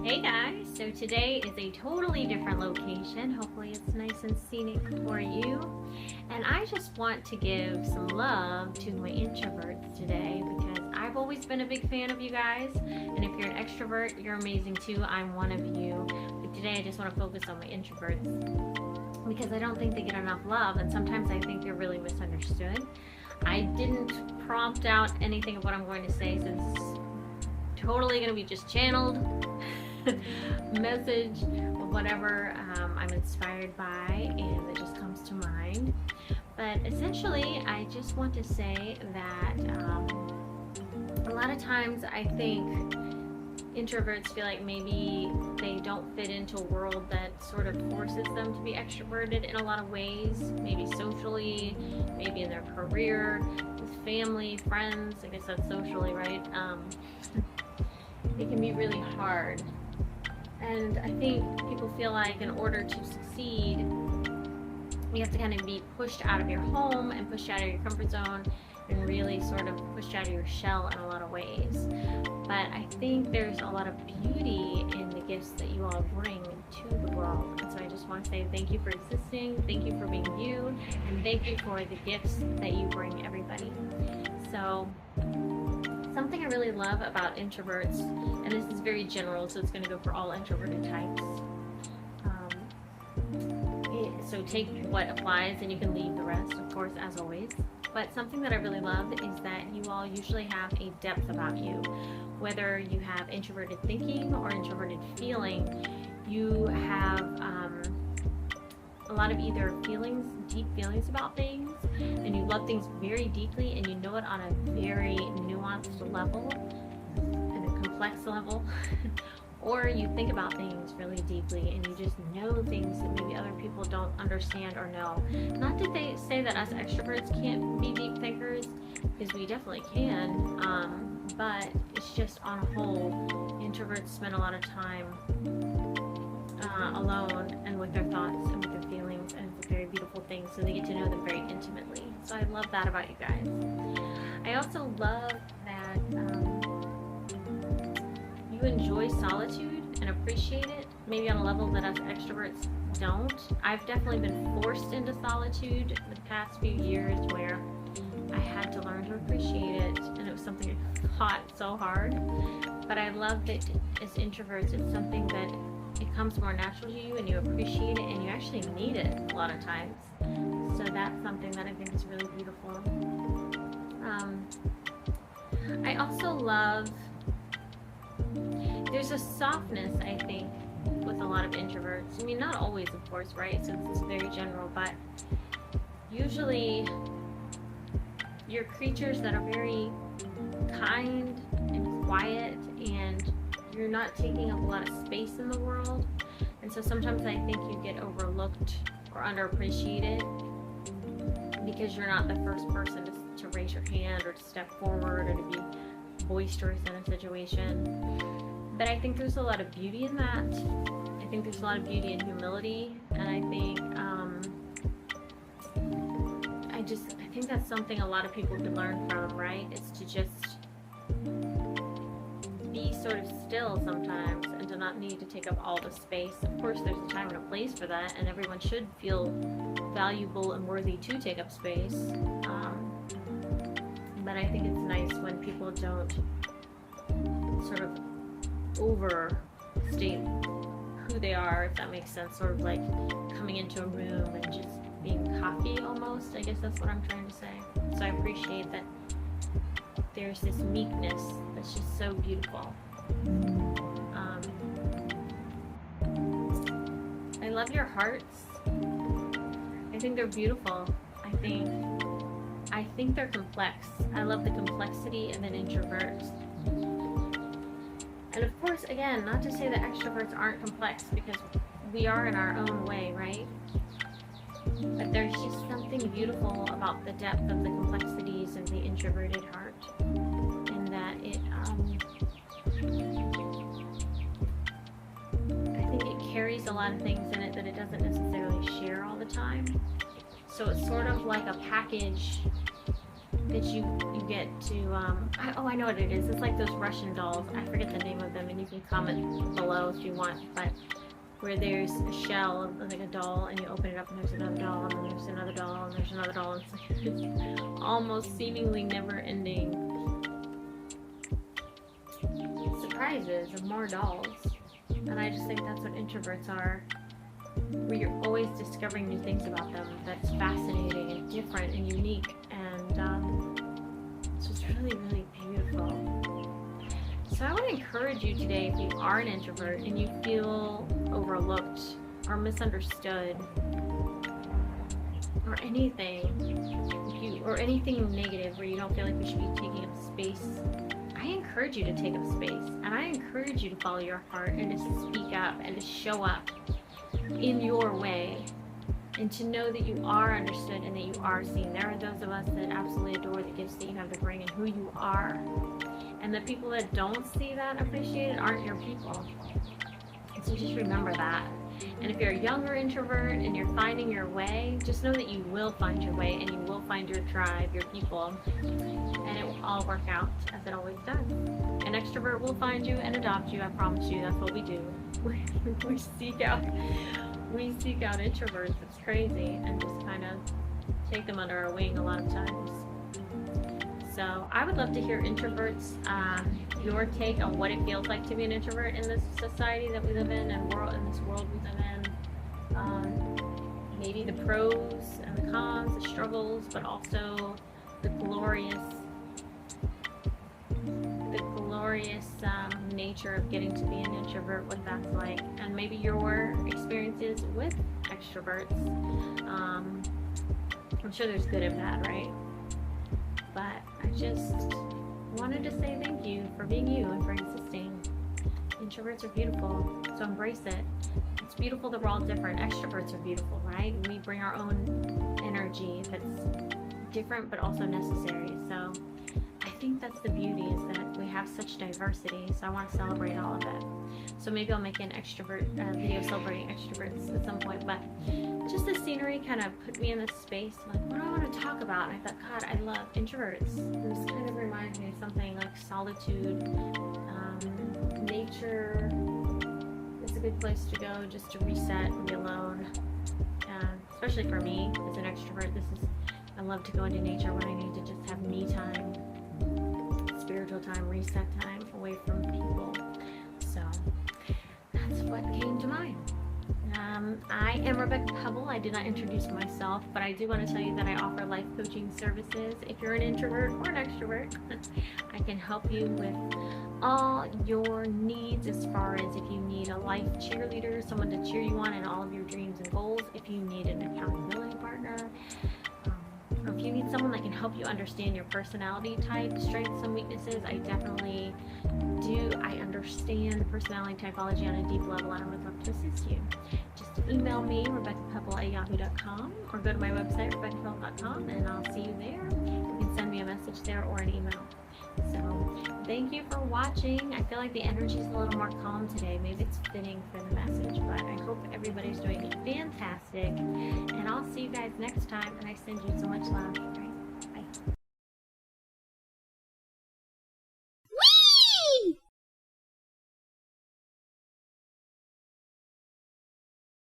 Hey guys, so today is a totally different location. Hopefully it's nice and scenic for you. And I just want to give some love to my introverts today because I've always been a big fan of you guys. And if you're an extrovert, you're amazing too. I'm one of you. But today I just want to focus on my introverts because I don't think they get enough love, and sometimes I think they're really misunderstood. I didn't prompt out anything of what I'm going to say, so it's totally going to be just channeled message or whatever I'm inspired by and it just comes to mind. But essentially I just want to say that a lot of times I think introverts feel like maybe they don't fit into a world that sort of forces them to be extroverted in a lot of ways, maybe socially, maybe in their career, with family, friends. I guess that's socially, right? It can be really hard. And I think people feel like in order to succeed, you have to kind of be pushed out of your home and pushed out of your comfort zone and really sort of pushed out of your shell in a lot of ways. But I think there's a lot of beauty in the gifts that you all bring to the world. And so I just want to say thank you for existing, thank you for being you, and thank you for the gifts that you bring everybody. So something I really love about introverts, and this is very general, so it's going to go for all introverted types. So take what applies and you can leave the rest, of course, as always. But something that I really love is that you all usually have a depth about you. Whether you have introverted thinking or introverted feeling, you have a lot of either feelings, deep feelings about things, and you love things very deeply and you know it on a very nuanced level and a complex level. Or you think about things really deeply and you just know things that maybe other people don't understand or know. Not that they say that us extroverts can't be deep thinkers, because we definitely can, but it's just on a whole, introverts spend a lot of time alone and with their thoughts and with their feelings, and it's a very beautiful thing, so they get to know them very intimately. So I love that about you guys. I also love that you enjoy solitude and appreciate it, maybe on a level that us extroverts don't. I've definitely been forced into solitude the past few years where I had to learn to appreciate it, and it was something I fought so hard. But I love that as introverts, it's something that it comes more natural to you and you appreciate it and you actually need it a lot of times. So that's something that I think is really beautiful. I also love, there's a softness, I think, with a lot of introverts. I mean, not always, of course, right? So it's very general, but usually you're creatures that are very kind and quiet, and you're not taking up a lot of space in the world. And so sometimes I think you get overlooked or underappreciated because you're not the first person to raise your hand or to step forward or to be boisterous in a situation. But I think there's a lot of beauty in that. I think there's a lot of beauty in humility, and I think that's something a lot of people can learn from, right? It's to just be sort of still sometimes and to not need to take up all the space. Of course, there's a time and a place for that, and everyone should feel valuable and worthy to take up space. But I think it's nice when people don't sort of overstate who they are, if that makes sense, sort of like coming into a room and just being cocky almost. I guess that's what I'm trying to say. So I appreciate that there's this meekness that's just so beautiful. I love your hearts. I think they're beautiful. I think they're complex. I love the complexity of an introvert. And of course, again, not to say that extroverts aren't complex, because we are in our own way, right? But there's just something beautiful about the depth of the complexities of the introverted heart, in that I think it carries a lot of things in it that it doesn't necessarily share all the time. So it's sort of like a package that you get to, I know what it is. It's like those Russian dolls. I forget the name of them, and you can comment below if you want, but where there's a shell of like a doll, and you open it up and there's another doll, and then there's another doll, and there's another doll. It's like it's almost seemingly never-ending surprises of more dolls. And I just think that's what introverts are, where you're always discovering new things about them that's fascinating and different and unique, and it's just really, really beautiful. So I want to encourage you today, if you are an introvert and you feel overlooked or misunderstood or anything, or anything negative where you don't feel like you should be taking up space, I encourage you to take up space, and I encourage you to follow your heart and to speak up and to show up in your way, and to know that you are understood and that you are seen. There are those of us that absolutely adore the gifts that you have to bring and who you are. And the people that don't see that and appreciate it aren't your people. So just remember that. And if you're a younger introvert and you're finding your way, just know that you will find your way, and you will find your tribe, your people, and it will all work out as it always does. An extrovert will find you and adopt you, I promise you. That's what we do. We seek out introverts. It's crazy, and just kind of take them under our wing a lot of times. So I would love to hear introverts, your take on what it feels like to be an introvert in this society that we live in, and in this world we live in. Maybe the pros and the cons, the struggles, but also the glorious nature of getting to be an introvert, what that's like, and maybe your experiences with extroverts. I'm sure there's good of that, right? But I just wanted to say thank you for being you and for existing. Introverts are beautiful, so embrace it. It's beautiful that we're all different. Extroverts are beautiful, right? We bring our own energy that's different but also necessary. So I think that's the beauty, is that we have such diversity. So I want to celebrate all of it. So maybe I'll make an extrovert video celebrating extroverts at some point. But just the scenery kind of put me in this space, like, what do I want to talk about? And I thought, God, I love introverts. And this kind of reminds me of something like solitude, nature. It's a good place to go just to reset and be alone. Especially for me as an extrovert, I love to go into nature when I need to just have me time, spiritual time, reset time, away from people. So that's what came to mind. I am Rebecca Pebble. I did not introduce myself, but I do want to tell you that I offer life coaching services. If you're an introvert or an extrovert, I can help you with all your needs, as far as if you need a life cheerleader, someone to cheer you on in all of your dreams and goals, if you need an accountability partner, or if you need someone that can help you understand your personality type, strengths and weaknesses. I definitely do. I understand personality typology on a deep level, and I would love to assist you. Just email me, RebeccaPebble@yahoo.com, or go to my website, RebeccaPebble.com, and I'll see you there. You can send me a message there or an email. So thank you for watching. I feel like the energy is a little more calm today. Maybe it's fitting for the message, but I hope everybody's doing fantastic. And I'll see you guys next time, and I send you so much love.